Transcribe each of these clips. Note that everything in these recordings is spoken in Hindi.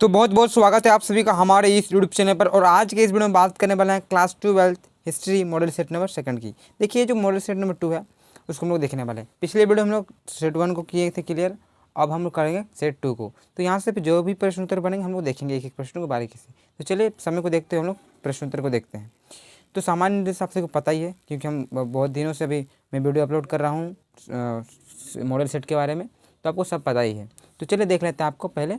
तो बहुत बहुत स्वागत है आप सभी का हमारे इस यूट्यूब चैनल पर। और आज के इस वीडियो में बात करने वाले हैं class 12 history model set number second की। देखिए जो मॉडल सेट नंबर 2 है उसको हम लोग देखने वाले हैं। पिछले वीडियो हम लोग सेट 1 को किए थे क्लियर, अब हम लोग करेंगे सेट 2 को। तो यहाँ से जो भी प्रश्न उत्तर बनेंगे हम लोग देखेंगे एक एक प्रश्न को बारीकी से। तो चलिए समय को देखते हुए हम लोग प्रश्न उत्तर को देखते हैं। तो सामान्य रूप से आपसे को पता ही है क्योंकि हम बहुत दिनों से अभी मैं वीडियो अपलोड कर रहा हूँ मॉडल सेट के बारे में, तो आपको सब पता ही है। तो चलिए देख लेते हैं आपको पहले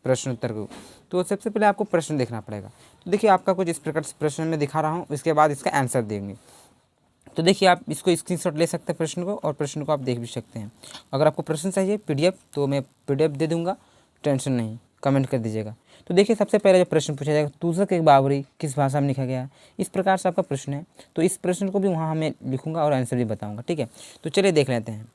प्रश्न उत्तर को। तो सबसे पहले आपको प्रश्न देखना पड़ेगा। तो देखिए आपका कुछ इस प्रकार से प्रश्न में दिखा रहा हूँ, इसके बाद इसका आंसर देंगे। तो देखिए आप इसको स्क्रीनशॉट ले सकते हैं प्रश्न को, और प्रश्न को आप देख भी सकते हैं। अगर आपको प्रश्न चाहिए पीडीएफ तो मैं पीडीएफ दे दूंगा, टेंशन नहीं, कमेंट कर दीजिएगा। तो देखिए सबसे पहले जो प्रश्न पूछा जाएगा, तुज़क एक बाबरी किस भाषा में लिखा गया है। इस प्रकार से आपका प्रश्न है, तो इस प्रश्न को भी वहाँ मैं लिखूंगा और आंसर भी बताऊँगा। ठीक है, तो चलिए देख लेते हैं।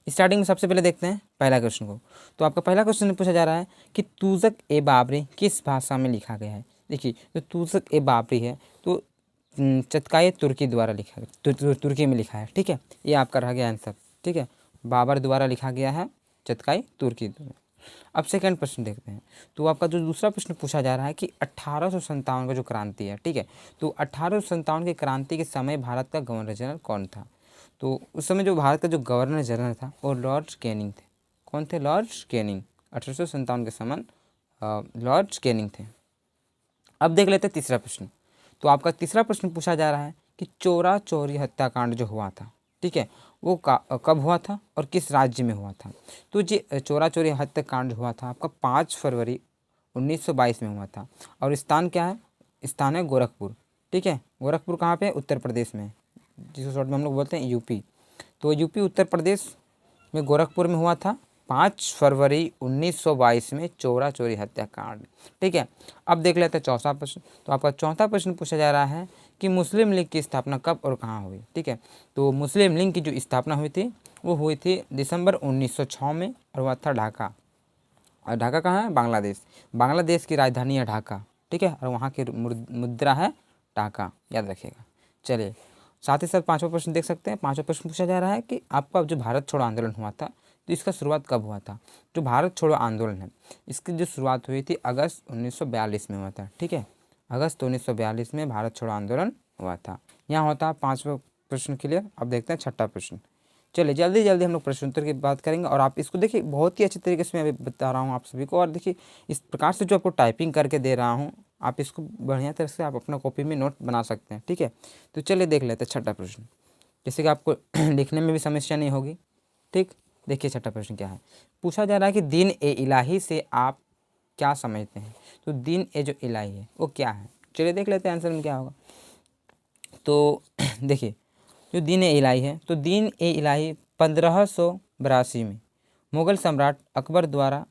स्टार्टिंग में सबसे पहले देखते हैं पहला क्वेश्चन को। तो आपका पहला क्वेश्चन पूछा जा रहा है कि तुज़क ए बाबरी किस भाषा में लिखा गया है। देखिए जो तुज़क ए बाबरी है तो चतकाई तुर्की द्वारा लिखा गया, तुर्की में लिखा है। ठीक है, ये आपका रह गया आंसर। ठीक है, बाबर द्वारा लिखा गया है, चतकाई तुर्की द्वारा। अब सेकंड प्रश्न देखते हैं। तो आपका जो दूसरा प्रश्न पूछा जा रहा है कि 1857 का जो क्रांति है, ठीक है, तो 1857 की क्रांति के समय भारत का गवर्नर जनरल कौन था। तो उस समय जो भारत का जो गवर्नर जनरल था वो लॉर्ड कैनिंग थे। कौन थे? Lord Canning. 1857 के समय लॉर्ड कैनिंग थे। अब देख लेते हैं तीसरा प्रश्न। तो आपका तीसरा प्रश्न पूछा जा रहा है कि चोरा चोरी हत्याकांड जो हुआ था, ठीक है, वो कब हुआ था और किस राज्य में हुआ था। तो जी चोरा चोरी हत्याकांड हुआ था आपका 5 फरवरी 1922 में हुआ था। और स्थान क्या है? स्थान है गोरखपुर। ठीक है, गोरखपुर कहाँ पे? उत्तर प्रदेश में, जिसको शॉर्ट में हम लोग बोलते हैं यूपी। तो यूपी उत्तर प्रदेश में गोरखपुर में हुआ था 5 फरवरी 1922 में चोरा चोरी हत्याकांड। ठीक है, अब देख लेते हैं चौथा प्रश्न। तो आपका चौथा प्रश्न पूछा जा रहा है कि मुस्लिम लीग की स्थापना कब और कहाँ हुई। ठीक है, तो मुस्लिम लीग की जो स्थापना हुई थी वो हुई थी दिसंबर 1906 में, और हुआ था ढाका। और ढाका कहाँ है? बांग्लादेश। बांग्लादेश की राजधानी है ढाका। ठीक है, और वहाँ की मुद्रा है टाका, याद रखिएगा। चलिए साथ ही साथ पांचवा प्रश्न देख सकते हैं। पांचवा प्रश्न पूछा जा रहा है कि आपका जो भारत छोड़ो आंदोलन हुआ था तो इसका शुरुआत कब हुआ था। जो भारत छोड़ो आंदोलन है इसकी जो शुरुआत हुई थी अगस्त 1942 में हुआ था। ठीक है, अगस्त 1942 में भारत छोड़ो आंदोलन हुआ था। यहाँ होता है पाँचवा प्रश्न क्लियर। अब देखते हैं छठा प्रश्न। चलिए जल्दी जल्दी हम लोग प्रश्न उत्तर की बात करेंगे, और आप इसको देखिए बहुत ही अच्छी तरीके से मैं अभी बता रहा हूँ आप सभी को। और देखिए इस प्रकार से जो आपको टाइपिंग करके दे रहा हूँ, आप इसको बढ़िया तरह से आप अपना कॉपी में नोट बना सकते हैं। ठीक है, तो चलिए देख लेते हैं छठा प्रश्न, जैसे कि आपको लिखने में भी समस्या नहीं होगी। ठीक, देखिए छठा प्रश्न क्या है। पूछा जा रहा है कि दीन ए इलाही से आप क्या समझते हैं। तो दीन ए जो इलाही है वो क्या है। चलिए देख लेते हैं आंसर में क्या होगा। तो देखिए जो दीन ए इलाही है, तो दीन ए इलाही 1582 में मुग़ल सम्राट अकबर द्वारा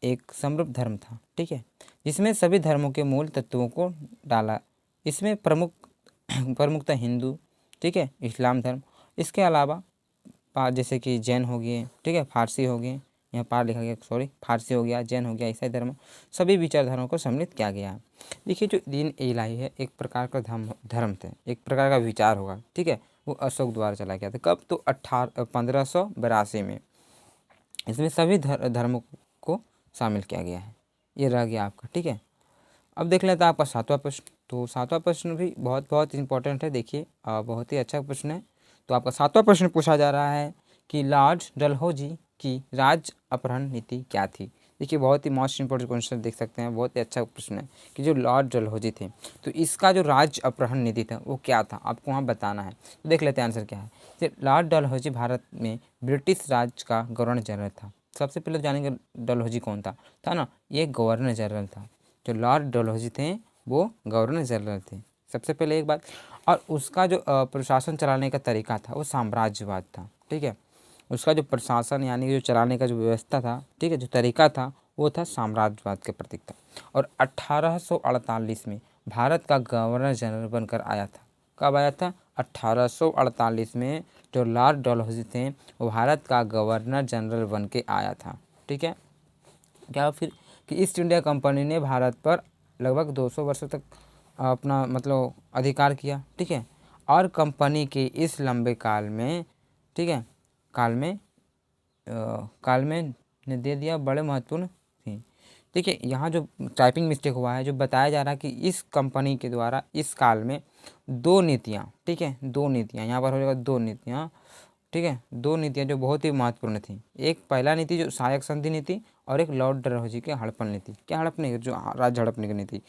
एक समृद्ध धर्म था। ठीक है, जिसमें सभी धर्मों के मूल तत्वों को डाला। इसमें प्रमुखता हिंदू, ठीक है, इस्लाम धर्म, इसके अलावा जैसे कि जैन हो गए, ठीक है, फारसी हो गए, यहाँ पार लिखा गया, सॉरी, फारसी हो गया, जैन हो गया, ईसाई धर्म, सभी विचारधाराओं को सम्मिलित किया गया है। देखिए जो दीन ए इलाही है एक प्रकार का धर्म थे, एक प्रकार का विचार होगा। ठीक है, वो अशोक द्वारा चला गया था। कब? तो 1582 में। इसमें सभी धर्मों को शामिल किया गया है। ये रह गया आपका। ठीक है, अब देख लेते हैं आपका सातवां प्रश्न। तो सातवां प्रश्न भी बहुत बहुत इंपॉर्टेंट है। देखिए बहुत ही अच्छा प्रश्न है। तो आपका सातवां प्रश्न पूछा जा रहा है कि लॉर्ड डलहौजी की राज्य अपहरण नीति क्या थी। देखिए बहुत ही मोस्ट इंपॉर्टेंट क्वेश्चन देख सकते हैं, बहुत ही अच्छा प्रश्न है कि जो लॉर्ड डलहौजी थे तो इसका जो राज्य अपहरण नीति था वो क्या था, आपको वहाँ बताना है। तो देख लेते हैं आंसर क्या है। तो लॉर्ड डलहौजी भारत में ब्रिटिश राज का गवर्नर जनरल था। सबसे पहले जानेंगे डलहौजी कौन था ना, ये गवर्नर जनरल था। जो लॉर्ड डलहौजी थे वो गवर्नर जनरल थे, सबसे पहले एक बात। और उसका जो प्रशासन चलाने का तरीका था वो साम्राज्यवाद था। ठीक है, उसका जो प्रशासन यानी कि जो चलाने का जो व्यवस्था था, ठीक है, जो तरीका था वो था साम्राज्यवाद के प्रतीक था। और 1848 में भारत का गवर्नर जनरल बनकर आया था। कब आया था? 1848 में जो लॉर्ड डलहौजी थे वो भारत का गवर्नर जनरल बन के आया था। ठीक है, क्या फिर कि ईस्ट इंडिया कंपनी ने भारत पर लगभग 200 वर्षों तक अपना मतलब अधिकार किया। ठीक है, और कंपनी के इस लंबे काल में, ठीक है, काल में ने दे दिया बड़े महत्वपूर्ण थी। देखिए यहाँ जो टाइपिंग मिस्टेक हुआ है, जो बताया जा रहा है कि इस कंपनी के द्वारा इस काल में 2 नीतियाँ, ठीक है, 2 नीतियाँ यहाँ पर हो जाएगा, 2 नीतियाँ, ठीक है, 2 नीतियाँ जो बहुत ही महत्वपूर्ण थी। एक पहला नीति जो सहायक संधि नीति और एक लॉर्ड डलहौजी की हड़प्पन नीति। क्या हड़पने, जो राज्य हड़पने की नीति।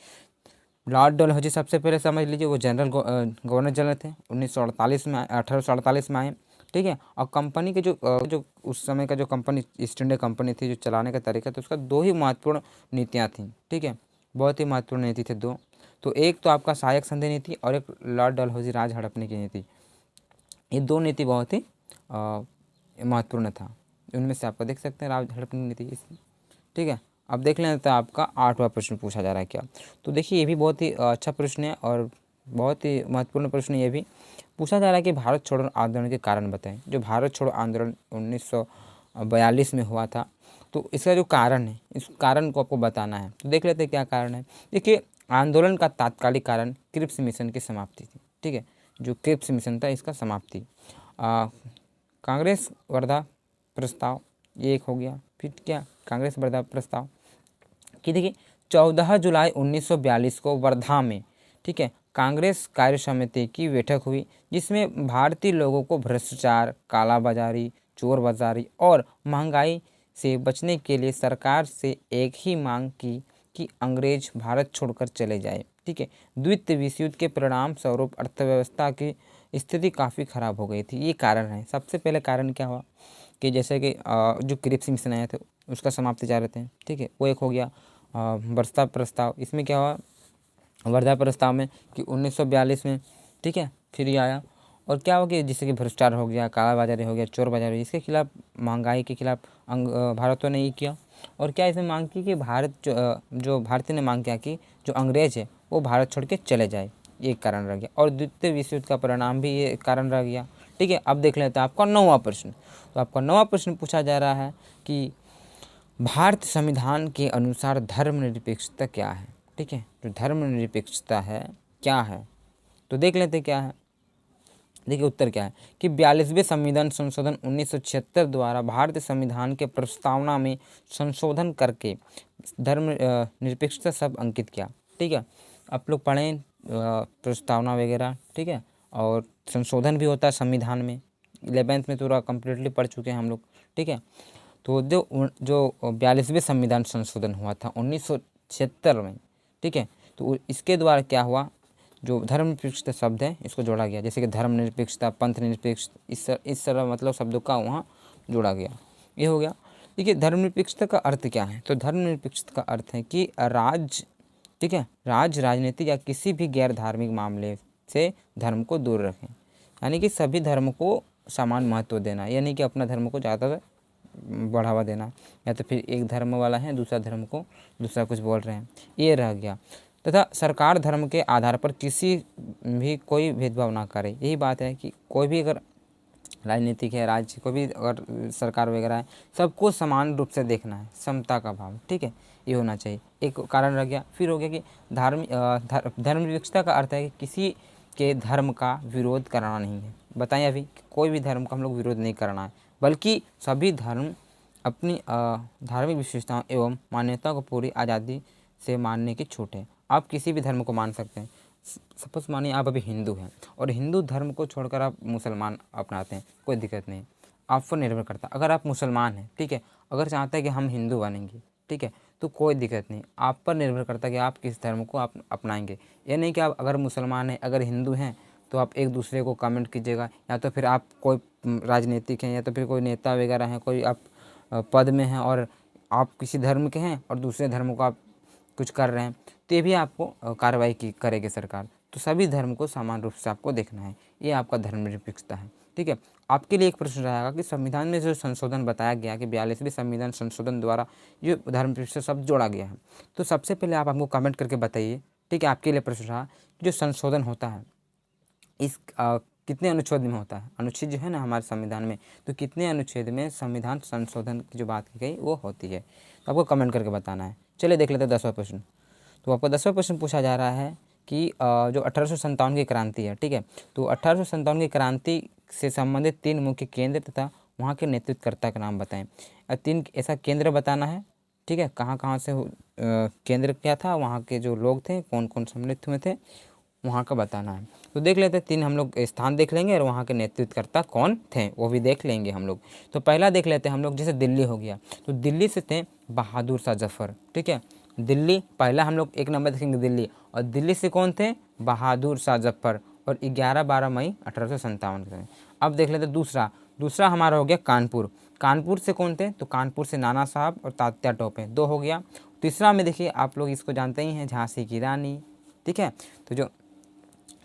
लॉर्ड डलहौजी सबसे पहले समझ लीजिए वो जनरल गवर्नर जनरल थे, 1948 में 1848 में आए, ठीक है। और कंपनी के जो उस समय का जो कंपनी ईस्ट इंडिया कंपनी थी, जो चलाने का तरीका था, उसका 2 ही महत्वपूर्ण नीतियाँ थीं, ठीक है, बहुत ही महत्वपूर्ण नीति थे 2। तो एक तो आपका सहायक संधि नीति और एक लॉर्ड डलहौजी राज हड़पने की नीति। ये 2 नीति बहुत ही महत्वपूर्ण था। उनमें से आपको देख सकते हैं राज हड़पने की नीति इसमें, ठीक है। अब देख लें तो आपका 8वां प्रश्न पूछा जा रहा है क्या। तो देखिए ये भी बहुत ही अच्छा प्रश्न है और बहुत ही महत्वपूर्ण प्रश्न ये भी पूछा जा रहा है कि भारत छोड़ो आंदोलन के कारण बताएं। जो भारत छोड़ो आंदोलन 1942 में हुआ था, तो इसका जो कारण है, इस कारण को आपको बताना है। तो देख लेते हैं क्या कारण है। देखिए आंदोलन का तात्कालिक कारण क्रिप्स मिशन की समाप्ति थी, ठीक है, जो क्रिप्स मिशन था इसका समाप्ति। कांग्रेस वर्धा प्रस्ताव, ये एक हो गया। फिर क्या, कांग्रेस वर्धा प्रस्ताव कि देखिए 14 जुलाई 1942 को वर्धा में, ठीक है, कांग्रेस कार्य समिति की बैठक हुई, जिसमें भारतीय लोगों को भ्रष्टाचार, कालाबाजारी, चोर बाजारी और महंगाई से बचने के लिए सरकार से एक ही मांग की कि अंग्रेज भारत छोड़कर चले जाए, ठीक है। द्वितीय विश्व युद्ध के परिणाम स्वरूप अर्थव्यवस्था की स्थिति काफ़ी खराब हो गई थी। ये कारण है। सबसे पहले कारण क्या हुआ कि जैसे कि जो क्रिप्स मिशन आए थे उसका समाप्ति चाह रहे थे, ठीक है, वो एक हो गया। वर्धा प्रस्ताव, इसमें क्या हुआ, वर्धा प्रस्ताव में कि 1942 में, ठीक है, फिर ये आया। और क्या हो गया, जैसे कि भ्रष्टाचार हो गया, कालाबाजारी हो गया, चोर बाजारी, इसके खिलाफ, महंगाई के खिलाफ भारतों ने ये किया। और क्या इसमें मांग की कि भारत जो भारतीय ने मांग किया कि जो अंग्रेज है वो भारत छोड़ के चले जाए, ये कारण रह गया। और द्वितीय विश्व युद्ध का परिणाम भी ये कारण रह गया, ठीक है। अब देख लेते हैं आपका 9वां प्रश्न। तो आपका 9वां प्रश्न पूछा जा रहा है कि भारत संविधान के अनुसार धर्मनिरपेक्षता क्या है, ठीक है। जो धर्मनिरपेक्षता है क्या है, तो देख लेते हैं क्या है। देखिए उत्तर क्या है कि 42वें संविधान संशोधन 1976 द्वारा भारतीय संविधान के प्रस्तावना में संशोधन करके धर्म निरपेक्षता शब्द अंकित किया, ठीक है। आप लोग पढ़ें प्रस्तावना वगैरह, ठीक है, और संशोधन भी होता है संविधान में। 11th में पूरा कम्प्लीटली पढ़ चुके हैं हम लोग, ठीक है। तो जो 42वें संविधान संशोधन हुआ था 1976 में, ठीक है, तो इसके द्वारा क्या हुआ, जो धर्मनिरपेक्षता शब्द है इसको जोड़ा गया। जैसे कि धर्मनिरपेक्षता, पंथ निरपेक्ष, इस तरह मतलब शब्दों का वहाँ जोड़ा गया, ये हो गया। देखिए धर्मनिरपेक्षता का अर्थ क्या है, तो धर्मनिरपेक्षता का अर्थ है कि राज्य, ठीक है, राज्य राजनीति या किसी भी गैर धार्मिक मामले से धर्म को दूर रखें, यानी कि सभी धर्म को समान महत्व देना, यानी कि अपना धर्म को ज़्यादा बढ़ावा देना, या तो फिर एक धर्म वाला है दूसरा धर्म को दूसरा कुछ बोल रहे हैं, ये रह गया। तथा सरकार धर्म के आधार पर किसी भी कोई भेदभाव ना करे। यही बात है कि कोई भी अगर राजनीतिक है, राज्य कोई भी अगर सरकार वगैरह है, सबको समान रूप से देखना है, समता का भाव, ठीक है, ये होना चाहिए। एक कारण रह गया। फिर हो गया कि धर्मनिरपेक्षता का अर्थ है कि किसी के धर्म का विरोध करना नहीं है। बताएं अभी कि कोई भी धर्म का हम लोग विरोध नहीं करना है, बल्कि सभी धर्म अपनी धार्मिक विशेषताओं एवं मान्यताओं को पूरी आज़ादी से मानने की छूट है। आप किसी भी धर्म को मान सकते हैं। सपोज मानिए आप अभी हिंदू हैं और हिंदू धर्म को छोड़कर आप मुसलमान अपनाते हैं, कोई दिक्कत नहीं, आप पर निर्भर करता। अगर आप मुसलमान हैं, ठीक है, अगर चाहते हैं कि हम हिंदू बनेंगे, ठीक है, तो कोई दिक्कत नहीं, आप पर निर्भर करता है कि आप किस धर्म को आप अपनाएंगे। ये नहीं कि आप अगर मुसलमान हैं, अगर हिंदू हैं तो आप एक दूसरे को कमेंट कीजिएगा, या तो फिर आप कोई राजनीतिक हैं या तो फिर कोई नेता वगैरह हैं, कोई आप पद में हैं और आप किसी धर्म के हैं और दूसरे धर्म को आप कुछ कर रहे हैं, तो ये भी आपको कार्रवाई की करेगी सरकार। तो सभी धर्म को समान रूप से आपको देखना है, ये आपका धर्मनिरपेक्षता है, ठीक है। आपके लिए एक प्रश्न रहेगा कि संविधान में जो संशोधन बताया गया कि 42वें संविधान संशोधन द्वारा जो धर्मनिरपेक्षता शब्द जोड़ा गया है, तो सबसे पहले आप हमको कमेंट करके बताइए, ठीक है। आपके लिए प्रश्न रहा, जो संशोधन होता है इस कितने अनुच्छेद में होता है, अनुच्छेद जो है ना हमारे संविधान में, तो कितने अनुच्छेद में संविधान संशोधन की जो बात की गई वो होती है, तो आपको कमेंट करके बताना है। चलिए देख लेते हैं 10वां प्रश्न। तो आपको 10वां प्रश्न पूछा जा रहा है कि जो 1857 की क्रांति है, ठीक है, तो 1857 की क्रांति से संबंधित 3 मुख्य केंद्र तथा वहाँ के नेतृत्वकर्ता का नाम बताएं। 3 ऐसा केंद्र बताना है, ठीक है, कहाँ कहाँ से केंद्र क्या था, वहाँ के जो लोग थे कौन कौन सम्मिलित हुए थे, वहाँ का बताना है। तो देख लेते हैं, 3 हम लोग स्थान देख लेंगे और वहाँ के नेतृत्वकर्ता कौन थे वो भी देख लेंगे हम लोग। तो पहला देख लेते हैं हम लोग, जैसे दिल्ली हो गया, तो दिल्ली से थे बहादुर शाह जफ़र। ठीक है, दिल्ली पहला हम लोग 1 नंबर देखेंगे दिल्ली, और दिल्ली से कौन थे, बहादुर शाह जफ़र, और 11-12 मई 1857 के। अब देख लेते हैं दूसरा हमारा हो गया कानपुर। कानपुर से कौन थे, तो कानपुर से नाना साहब और तात्या टोपे, 2 हो गया। तीसरा में देखिए, आप लोग इसको जानते ही हैं, झांसी की रानी। ठीक है, तो जो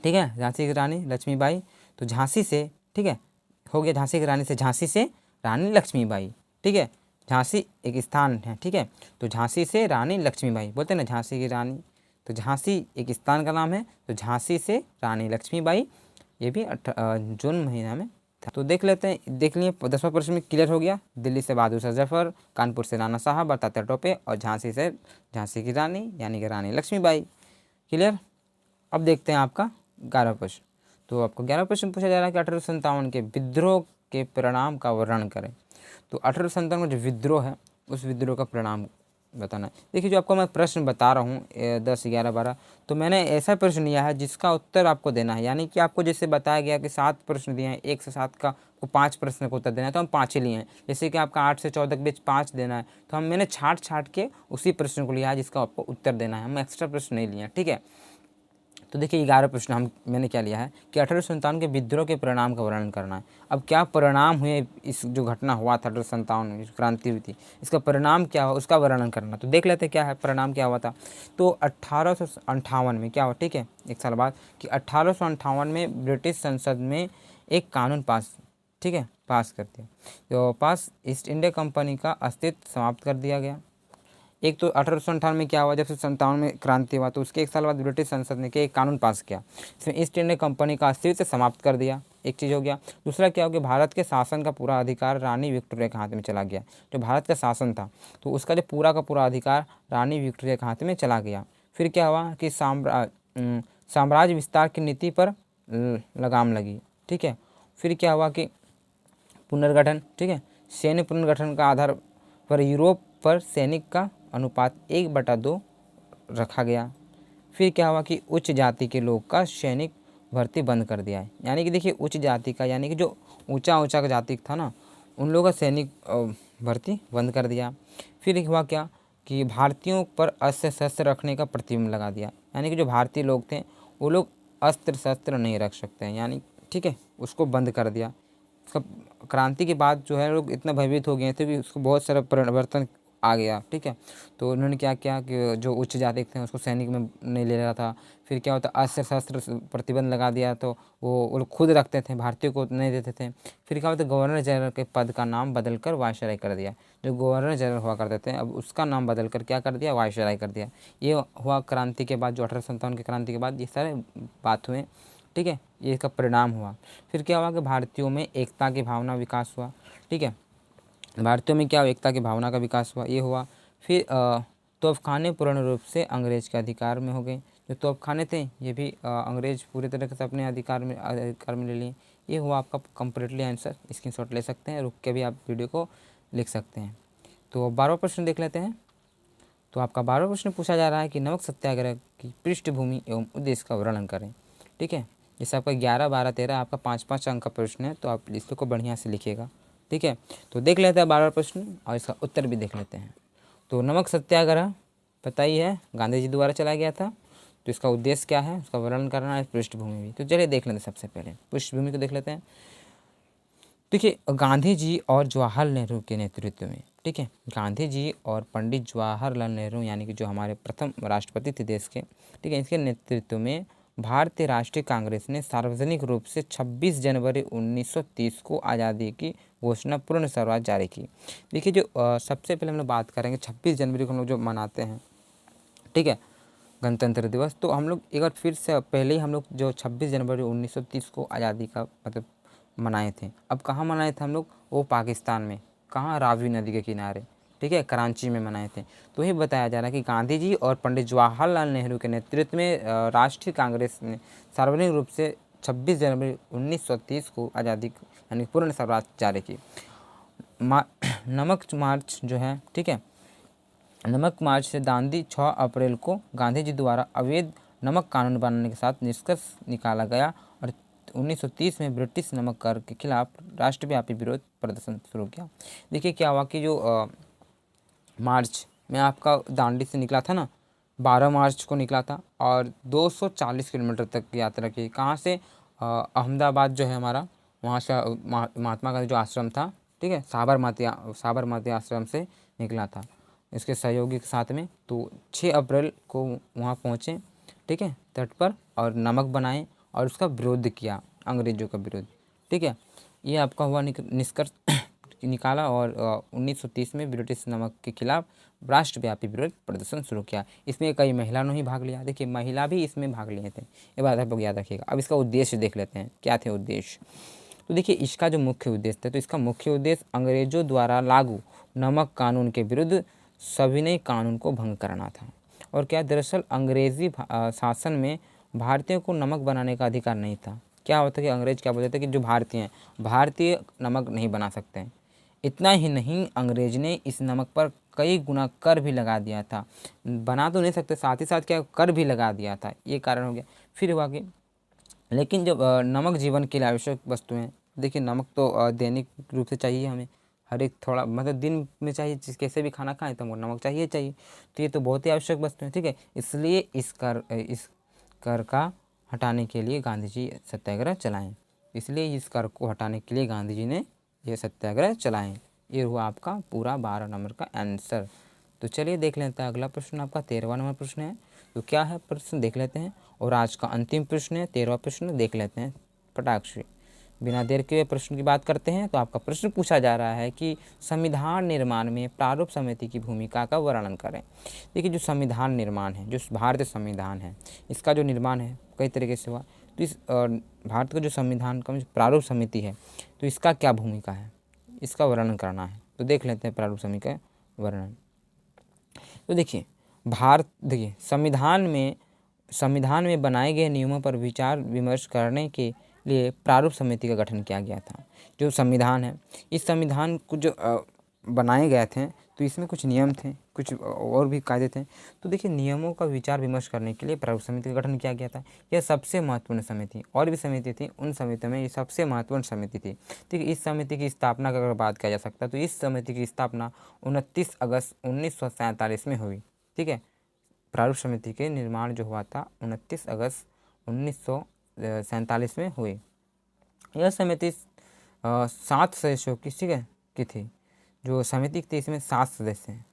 ठीक है, झांसी की रानी लक्ष्मीबाई, तो झांसी से, ठीक है, हो गया झांसी की रानी से, झांसी से रानी लक्ष्मीबाई। ठीक है, झांसी एक स्थान है। ठीक है, तो झांसी से रानी लक्ष्मीबाई बोलते हैं ना, झांसी की रानी, तो झांसी एक स्थान का नाम है, तो झांसी से रानी लक्ष्मीबाई, ये भी जून महीना में था। तो देख लेते हैं, देख लिए 10वां प्रश्न में क्लियर हो गया। दिल्ली से बहादुर शाह जफर, कानपुर से नाना साहब और तात्या टोपे, और झांसी से झांसी की रानी यानी कि रानी लक्ष्मीबाई। क्लियर। अब देखते हैं आपका 11वां प्रश्न। तो आपको 11वां प्रश्न पूछा जा रहा है कि 1857 के विद्रोह के परिणाम का वर्णन करें। तो 1857 में जो विद्रोह है उस विद्रोह का परिणाम बताना है। देखिए, जो आपको मैं प्रश्न बता रहा हूँ 10, 11, 12, तो मैंने ऐसा प्रश्न लिया है जिसका उत्तर आपको देना है। यानी कि आपको जैसे बताया गया कि 7 प्रश्न दिए हैं, 1 से 7 का को 5 प्रश्न का उत्तर देना है, तो हम 5 ही लिए हैं। जैसे कि आपका 8 से 14 के बीच 5 देना है, तो मैंने छाट के उसी प्रश्न को लिया है जिसका आपको उत्तर देना है, हम एक्स्ट्रा प्रश्न नहीं लिए हैं। ठीक है, तो देखिए 11 प्रश्न मैंने क्या लिया है कि 1857 के विद्रोह के परिणाम का वर्णन करना है। अब क्या परिणाम हुए, इस जो घटना हुआ था 1857 में, क्रांति हुई थी, इसका परिणाम क्या हुआ उसका वर्णन करना। तो देख लेते क्या है परिणाम, क्या हुआ था। तो 1858 में क्या हुआ, ठीक है, 1 साल बाद, कि 1858 में ब्रिटिश संसद में एक कानून पास, ठीक है, पास कर दिया। तो ईस्ट इंडिया कंपनी का अस्तित्व समाप्त कर दिया गया। एक तो 1858 में क्या हुआ, जब से 57 में क्रांति हुआ, तो उसके 1 साल बाद ब्रिटिश संसद ने एक कानून पास किया, इसमें ईस्ट इंडिया कंपनी का अस्तित्व समाप्त कर दिया। एक चीज़ हो गया। दूसरा क्या हो गया, भारत के शासन का पूरा अधिकार रानी विक्टोरिया के हाथ में चला गया। जो भारत का शासन था तो उसका जो पूरा का पूरा अधिकार रानी विक्टोरिया के हाथ में चला गया। फिर क्या हुआ कि साम्राज्य विस्तार की नीति पर लगाम लगी। ठीक है, फिर क्या हुआ कि पुनर्गठन, ठीक है, सैन्य पुनर्गठन का आधार पर यूरोप पर सैनिक का अनुपात 1/2 रखा गया। फिर क्या हुआ कि उच्च जाति के लोग का सैनिक भर्ती बंद कर दिया है। यानी कि देखिए, उच्च जाति का यानी कि जो ऊंचा का जाति था ना, उन लोगों का सैनिक भर्ती बंद कर दिया। फिर हुआ क्या कि भारतीयों पर अस्त्र शस्त्र रखने का प्रतिबंध लगा दिया। यानी कि जो भारतीय लोग थे वो लोग अस्त्र शस्त्र नहीं रख सकते हैं, यानी ठीक है, उसको बंद कर दिया। क्रांति के बाद जो है लोग इतना भयभीत हो गए थे भी, उसको बहुत सारा परिवर्तन आ गया। ठीक है, तो उन्होंने क्या किया कि जो उच्च जाति थे उसको सैनिक में नहीं ले रहा था। फिर क्या होता, अस्त्र शस्त्र प्रतिबंध लगा दिया, तो वो लोग खुद रखते थे, भारतीयों को नहीं देते थे। फिर क्या होता, गवर्नर जनरल के पद का नाम बदलकर वायसराय कर दिया। जो गवर्नर जनरल हुआ करते थे अब उसका नाम बदलकर क्या कर दिया, वायसराय कर दिया। ये हुआ क्रांति के बाद, जो 1857 की क्रांति के बाद ये सारे बात हुए। ठीक है, ये इसका परिणाम हुआ। फिर क्या हुआ कि भारतीयों में एकता की भावना विकास हुआ। ठीक है, भारतीयों में क्या एकता की भावना का विकास हुआ, ये हुआ। फिर तोपखाने पूर्ण रूप से अंग्रेज के अधिकार में हो गए। जो तोपखाने थे ये भी अंग्रेज पूरी तरह से अपने अधिकार में ले लिए। ये हुआ आपका कंप्लीटली आंसर, स्क्रीनशॉट ले सकते हैं, रुक के भी आप वीडियो को लिख सकते हैं। तो 12वां प्रश्न देख लेते हैं। तो आपका 12वां प्रश्न पूछा जा रहा है कि नमक सत्याग्रह की पृष्ठभूमि एवं उद्देश्य का वर्णन करें। ठीक है, जैसे आपका 11, 12, 13 आपका 5-5 अंक का प्रश्न है, तो आप इसको बढ़िया से लिखिएगा। ठीक है, तो देख लेते हैं 12वां प्रश्न और इसका उत्तर भी देख लेते हैं। तो नमक सत्याग्रह पता ही है, गांधी जी द्वारा चलाया गया था। तो इसका उद्देश्य क्या है, उसका वर्णन करना है, पृष्ठभूमि भी। तो चलिए देख लेते हैं, सबसे पहले पृष्ठभूमि को देख लेते हैं। देखिए, गांधी जी और जवाहरलाल नेहरू के नेतृत्व में, ठीक है, गांधी जी और पंडित जवाहरलाल नेहरू यानी कि जो हमारे प्रथम राष्ट्रपति थे देश के, ठीक है, इसके नेतृत्व में भारतीय राष्ट्रीय कांग्रेस ने सार्वजनिक रूप से 26 जनवरी 1930 को आज़ादी की घोषणा पूर्ण स्वराज जारी की। देखिए, जो सबसे पहले हम लोग बात करेंगे 26 जनवरी को हम लोग जो मनाते हैं, ठीक है, गणतंत्र दिवस, तो हम लोग एक बार फिर से पहले ही हम लोग जो 26 जनवरी 1930 को आज़ादी का मतलब मनाए थे। अब कहाँ मनाए थे हम लोग, वो पाकिस्तान में, कहाँ, रावी नदी के किनारे, ठीक है, कराची में मनाए थे। तो ये बताया जा रहा है कि गांधी जी और पंडित जवाहरलाल नेहरू के नेतृत्व में राष्ट्रीय कांग्रेस ने सार्वजनिक रूप से 26 जनवरी 1930 को आज़ादी यानी पूर्ण स्वराज जारी की। नमक मार्च जो है, ठीक है, नमक मार्च से दांडी 6 अप्रैल को गांधी जी द्वारा अवैध नमक कानून बनाने के साथ निष्कर्ष निकाला गया और 1930 में ब्रिटिश नमक कर के खिलाफ राष्ट्रव्यापी विरोध प्रदर्शन शुरू किया। देखिए क्या हुआ कि जो मार्च में आपका दांडी से निकला था ना, 12 मार्च को निकला था और 240 किलोमीटर तक की यात्रा की। कहाँ से? अहमदाबाद जो है हमारा, वहाँ से महात्मा गांधी जो आश्रम था, ठीक है, साबरमती आश्रम से निकला था इसके सहयोगी के साथ में। तो 6 अप्रैल को वहाँ पहुँचे, ठीक है, तट पर, और नमक बनाए और उसका विरोध किया, अंग्रेज़ों का विरोध, ठीक है। ये आपका हुआ निष्कर्ष निकाला और 1930 में ब्रिटिश नमक के खिलाफ राष्ट्रव्यापी विरोध प्रदर्शन शुरू किया। इसमें कई महिलाओं ने ही भाग लिया। देखिए महिला भी इसमें भाग लिए थे, ये बात आप लोग याद रखिएगा। अब इसका उद्देश्य देख लेते हैं, क्या थे उद्देश्य। तो देखिए इसका जो मुख्य उद्देश्य था, तो इसका मुख्य उद्देश्य अंग्रेज़ों द्वारा लागू नमक कानून के विरुद्ध सविनय कानून को भंग करना था। और क्या, दरअसल अंग्रेज़ी शासन में भारतीयों को नमक बनाने का अधिकार नहीं था। क्या होता कि अंग्रेज क्या बोलते थे कि जो भारतीय हैं, भारतीय नमक नहीं बना सकते हैं। इतना ही नहीं, अंग्रेज ने इस नमक पर कई गुना कर भी लगा दिया था। बना तो नहीं सकते, साथ ही साथ क्या कर भी लगा दिया था, ये कारण हो गया। फिर हुआ कि लेकिन जब नमक जीवन के लिए आवश्यक वस्तु हैं। देखिए नमक तो दैनिक रूप से चाहिए हमें, हर एक थोड़ा मतलब दिन में चाहिए, कैसे भी खाना खाएं तो हमको नमक चाहिए चाहिए। तो ये तो बहुत ही आवश्यक वस्तु है, ठीक है। इसलिए इस कर का हटाने के लिए गांधी जी सत्याग्रह चलाएं। इसलिए इस कर को हटाने के लिए गांधी जी ने ये सत्याग्रह चलाएं। ये हुआ आपका पूरा 12 नंबर का आंसर। तो चलिए देख लेते हैं अगला प्रश्न, आपका 13वां नंबर प्रश्न है। तो क्या है प्रश्न देख लेते हैं। और आज का अंतिम प्रश्न है 13वां प्रश्न, देख लेते हैं फटाक से, बिना देर के प्रश्न की बात करते हैं। तो आपका प्रश्न पूछा जा रहा है कि संविधान निर्माण में प्रारूप समिति की भूमिका का वर्णन करें। देखिए जो संविधान निर्माण है, जो भारतीय संविधान है, इसका जो निर्माण है कई तरीके से हुआ। तो इस भारत का जो संविधान का जो प्रारूप समिति है, तो इसका क्या भूमिका है, इसका वर्णन करना है। तो देख लेते हैं प्रारूप समिति का वर्णन। तो देखिए देखिए संविधान में बनाए गए नियमों पर विचार विमर्श करने के लिए प्रारूप समिति का गठन किया गया था। जो संविधान है, इस संविधान को जो बनाए गए थे, तो इसमें कुछ नियम थे, कुछ और भी कायदे थे। तो देखिए नियमों का विचार विमर्श करने के लिए प्रारूप समिति का गठन किया गया था। यह सबसे महत्वपूर्ण समिति, और भी समिति थी, उन समितियों में ये सबसे महत्वपूर्ण समिति थी। ठीक है, इस समिति की स्थापना की अगर बात किया जा सकता है, तो इस समिति की स्थापना 29 अगस्त 1947 में हुई। ठीक है, प्रारूप समिति के निर्माण जो हुआ था 29 अगस्त 1947 में हुई। यह समिति 7 सदस्यों की, ठीक है, की थी। जो समिति थी इसमें 7 सदस्य हैं,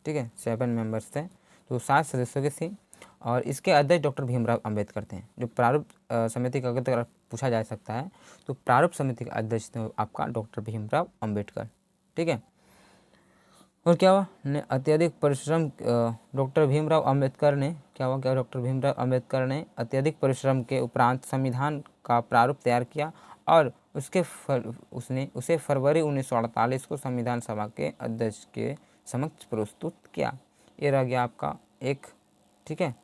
ठीक है, 7 मेंबर्स थे, तो 7 सदस्यों की थी। और इसके अध्यक्ष डॉक्टर भीमराव अंबेडकर थे। जो प्रारूप समिति का अगर पूछा जा सकता है, तो प्रारूप समिति के अध्यक्ष थे आपका डॉक्टर भीमराव अंबेडकर। ठीक है, और क्या हुआ ने अत्यधिक परिश्रम, डॉक्टर भीमराव अंबेडकर ने क्या हुआ, क्या डॉक्टर भीमराव अंबेडकर ने अत्यधिक परिश्रम के उपरांत संविधान का प्रारूप तैयार किया और उसे फरवरी 1948 को संविधान सभा के अध्यक्ष के समक्ष प्रस्तुत किया। ये रह गया आपका एक। ठीक है,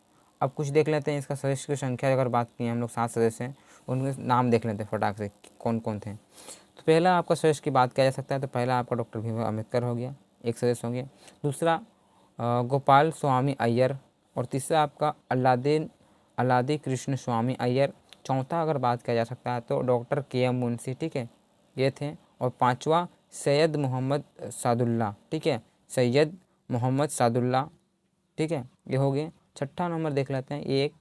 अब कुछ देख लेते हैं इसका सदस्य की संख्या। अगर बात की हम लोग 7 सदस्य हैं, उनके नाम देख लेते हैं फटाक से कौन कौन थे। तो पहला आपका सदस्य की बात किया जा सकता है, तो पहला आपका डॉक्टर भीमराव अंबेडकर हो गया, एक सदस्य हो गया। दूसरा गोपाल स्वामी अय्यर, और तीसरा आपका अल्लादी कृष्ण स्वामी अय्यर। चौथा अगर बात किया जा सकता है तो डॉक्टर के.एम. मुंशी, ठीक है, ये थे। और पांचवा सैयद मोहम्मद सादुल्ला, ठीक है, सैयद मोहम्मद सादुल्ला, ठीक है, ये हो गए। छठा नंबर देख लेते हैं, एक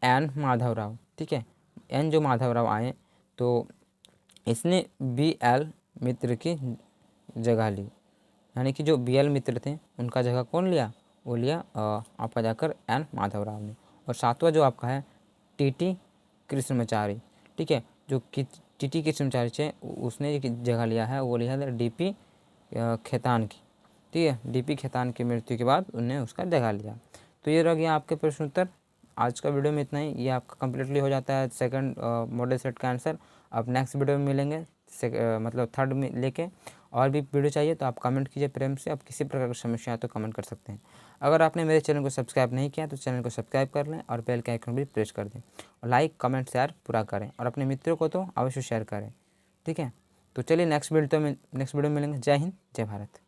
एन माधवराव, ठीक है, एन जो माधवराव आए, तो इसने बी.एल. मित्र की जगह ली, यानी कि जो बी.एल. मित्र थे उनका जगह कौन लिया, वो लिया आपका जाकर एन माधवराव ने। और सातवां जो आपका है टी.टी. कृष्णमाचारी, ठीक है, जो कि टी.टी. कृष्णमाचारी थे, उसने जगह लिया है, वो लिया है डी.पी. खेतान की। ठीक है, डी.पी. खेतान की मृत्यु के बाद उन्हें उसका जगह लिया। तो ये रह गया आपके प्रश्न उत्तर। आज का वीडियो में इतना ही, ये आपका कम्प्लीटली हो जाता है सेकंड मॉडल सेट का आंसर। अब नेक्स्ट वीडियो में मिलेंगे मतलब थर्ड में लेके। और भी वीडियो चाहिए तो आप कमेंट कीजिए प्रेम से। आप किसी प्रकार की समस्या है तो कमेंट कर सकते हैं। अगर आपने मेरे चैनल को सब्सक्राइब नहीं किया तो चैनल को सब्सक्राइब कर लें और बेल के आइकन भी प्रेस कर दें। और लाइक कमेंट शेयर पूरा करें और अपने मित्रों को तो अवश्य शेयर करें। ठीक है, तो चलिए नेक्स्ट वीडियो में मिलेंगे। जय हिंद, जय भारत।